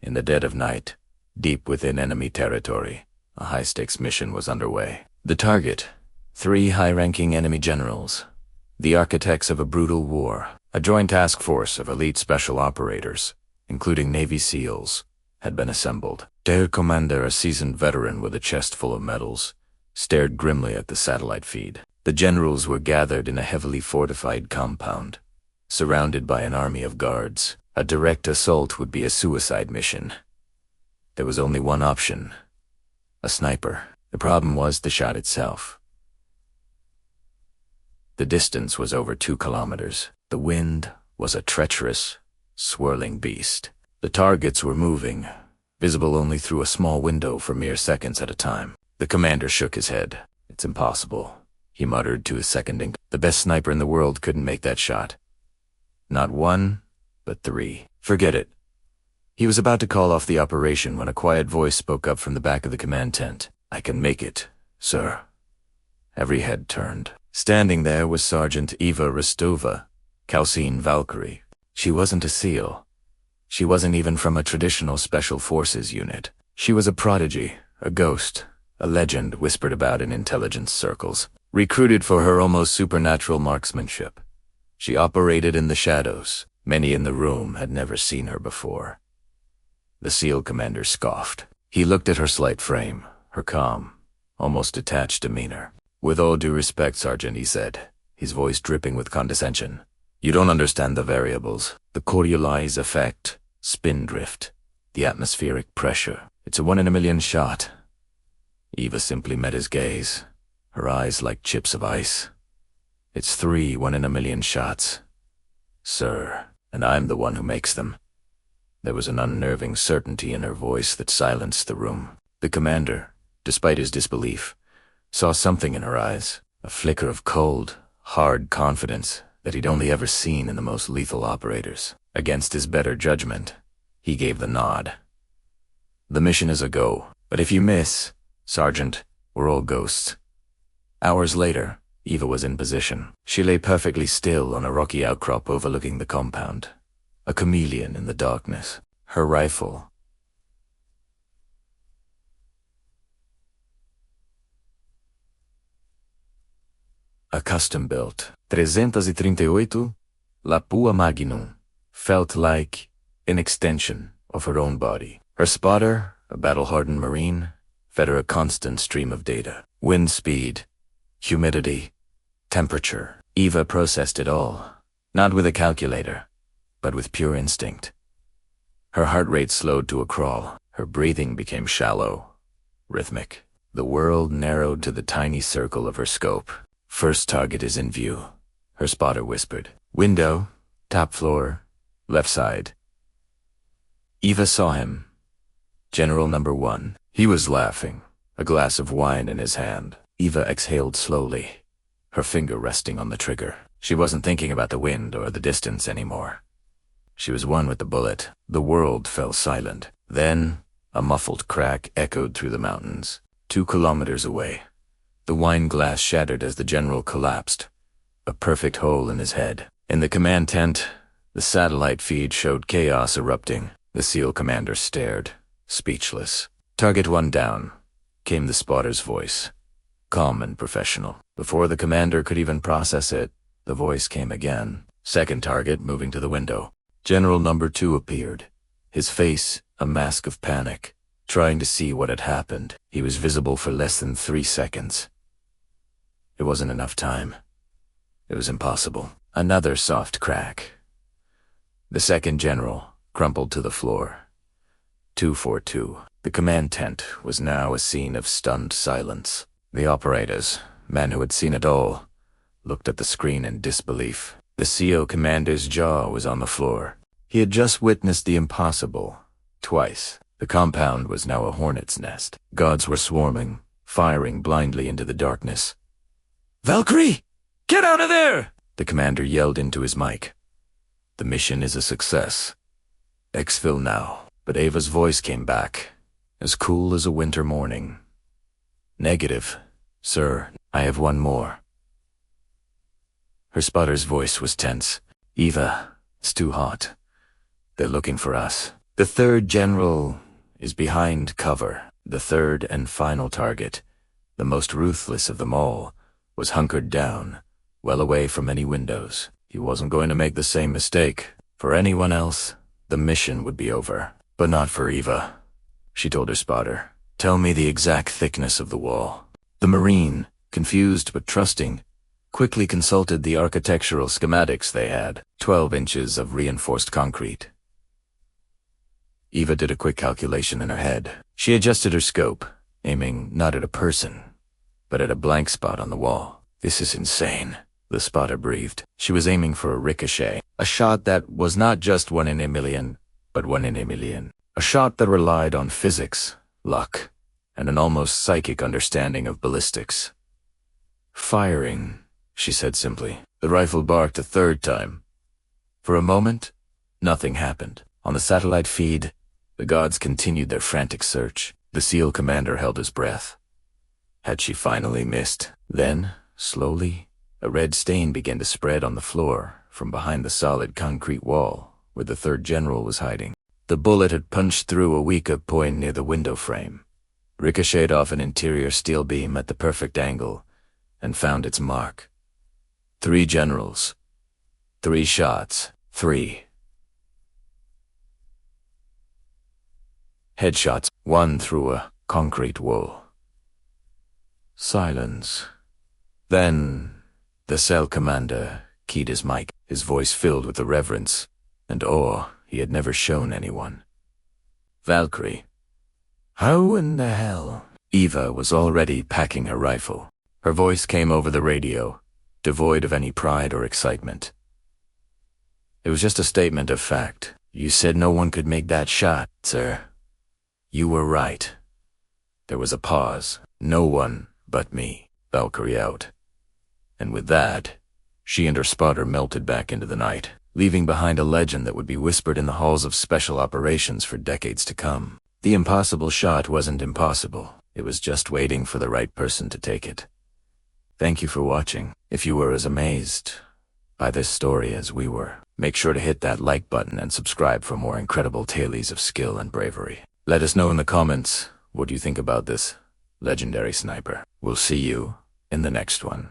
In the dead of night, deep within enemy territory, a high-stakes mission was underway. The target, 3 high-ranking enemy generals, the architects of a brutal war. A joint task force of elite special operators, including Navy SEALs, had been assembled. Their commander, a seasoned veteran with a chest full of medals, stared grimly at the satellite feed. The generals were gathered in a heavily fortified compound, surrounded by an army of guards. A direct assault would be a suicide mission. There was only one option: a sniper. The problem was the shot itself. The distance was over 2 kilometers. The wind was a treacherous, swirling beast. The targets were moving, visible only through a small window for mere seconds at a time. The commander shook his head. "It's impossible," he muttered to his second. "The best sniper in the world couldn't make that shot. Not 1, but 3. Forget it." He was about to call off the operation when a quiet voice spoke up from the back of the command tent. "I can make it, sir." Every head turned. Standing there was Sergeant Eva Rostova, Calcine Valkyrie. She wasn't a SEAL. She wasn't even from a traditional Special Forces unit. She was a prodigy, a ghost, a legend whispered about in intelligence circles. Recruited for her almost supernatural marksmanship, she operated in the shadows. Many in the room had never seen her before. The SEAL commander scoffed. He looked at her slight frame, her calm, almost detached demeanor. "With all due respect, Sergeant," he said, his voice dripping with condescension, "you don't understand the variables. The Coriolis effect, spin drift, the atmospheric pressure. It's a 1 in a million shot." Eva simply met his gaze, her eyes like chips of ice. "It's 3 1 in a million shots, sir, and I'm the one who makes them." There was an unnerving certainty in her voice that silenced the room. The commander, despite his disbelief, saw something in her eyes, a flicker of cold, hard confidence that he'd only ever seen in the most lethal operators. Against his better judgment, he gave the nod. "The mission is a go, but if you miss, Sergeant, we're all ghosts." Hours later, Eva was in position. She lay perfectly still on a rocky outcrop overlooking the compound, a chameleon in the darkness. Her rifle, a custom-built 338 Lapua Magnum, felt like an extension of her own body. Her spotter, a battle-hardened Marine, fed her a constant stream of data. Wind speed, humidity, temperature. Eva processed it all, not with a calculator, but with pure instinct. Her heart rate slowed to a crawl. Her breathing became shallow, rhythmic. The world narrowed to the tiny circle of her scope. "First target is in view," her spotter whispered. "Window, top floor, left side." Eva saw him. General number 1. He was laughing, a glass of wine in his hand. Eva exhaled slowly, her finger resting on the trigger. She wasn't thinking about the wind or the distance anymore. She was one with the bullet. The world fell silent. Then, a muffled crack echoed through the mountains. 2 kilometers away, the wine glass shattered as the general collapsed, a perfect hole in his head. In the command tent, the satellite feed showed chaos erupting. The SEAL commander stared, speechless. "Target 1 down," came the spotter's voice, calm and professional. Before the commander could even process it, the voice came again. "Second target moving to the window." General number 2 appeared, his face a mask of panic, trying to see what had happened. He was visible for less than 3 seconds. It wasn't enough time. It was impossible. Another soft crack. The second general crumpled to the floor. 242. The command tent was now a scene of stunned silence. The operators, men who had seen it all, looked at the screen in disbelief. The CO commander's jaw was on the floor. He had just witnessed the impossible, twice. The compound was now a hornet's nest. Guards were swarming, firing blindly into the darkness. "Valkyrie! Get out of there!" the commander yelled into his mic. "The mission is a success. Exfil now." But Ava's voice came back, as cool as a winter morning. "Negative, sir. I have 1 more." Her spotter's voice was tense. "Eva, it's too hot. They're looking for us." The third general is behind cover. The third and final target, the most ruthless of them all, was hunkered down, well away from any windows. He wasn't going to make the same mistake. For anyone else, the mission would be over. But not for Eva. She told her spotter, "Tell me the exact thickness of the wall." The Marine, confused but trusting, quickly consulted the architectural schematics they had. 12 inches of reinforced concrete. Eva did a quick calculation in her head. She adjusted her scope, aiming not at a person, but at a blank spot on the wall. "This is insane," the spotter breathed. She was aiming for a ricochet, a shot that was not just 1 in a million, but 1 in a million. A shot that relied on physics, luck, and an almost psychic understanding of ballistics. "Firing," she said simply. The rifle barked a third time. For a moment, nothing happened. On the satellite feed, the gods continued their frantic search. The SEAL commander held his breath. Had she finally missed? Then, slowly, a red stain began to spread on the floor from behind the solid concrete wall where the third general was hiding. The bullet had punched through a weaker point near the window frame, ricocheted off an interior steel beam at the perfect angle, and found its mark. 3 generals. 3 shots. 3 headshots, 1 through a concrete wall. Silence. Then, the cell commander keyed his mic, his voice filled with the reverence and awe he had never shown anyone. "Valkyrie." "How in the hell?" Eva was already packing her rifle. Her voice came over the radio, devoid of any pride or excitement. "It was just a statement of fact. You said no one could make that shot, sir. You were right." There was a pause. "No one but me." Valkyrie out. And with that, she and her spotter melted back into the night, leaving behind a legend that would be whispered in the halls of special operations for decades to come. The impossible shot wasn't impossible. It was just waiting for the right person to take it. Thank you for watching. If you were as amazed by this story as we were, make sure to hit that like button and subscribe for more incredible tales of skill and bravery. Let us know in the comments what you think about this legendary sniper. We'll see you in the next one.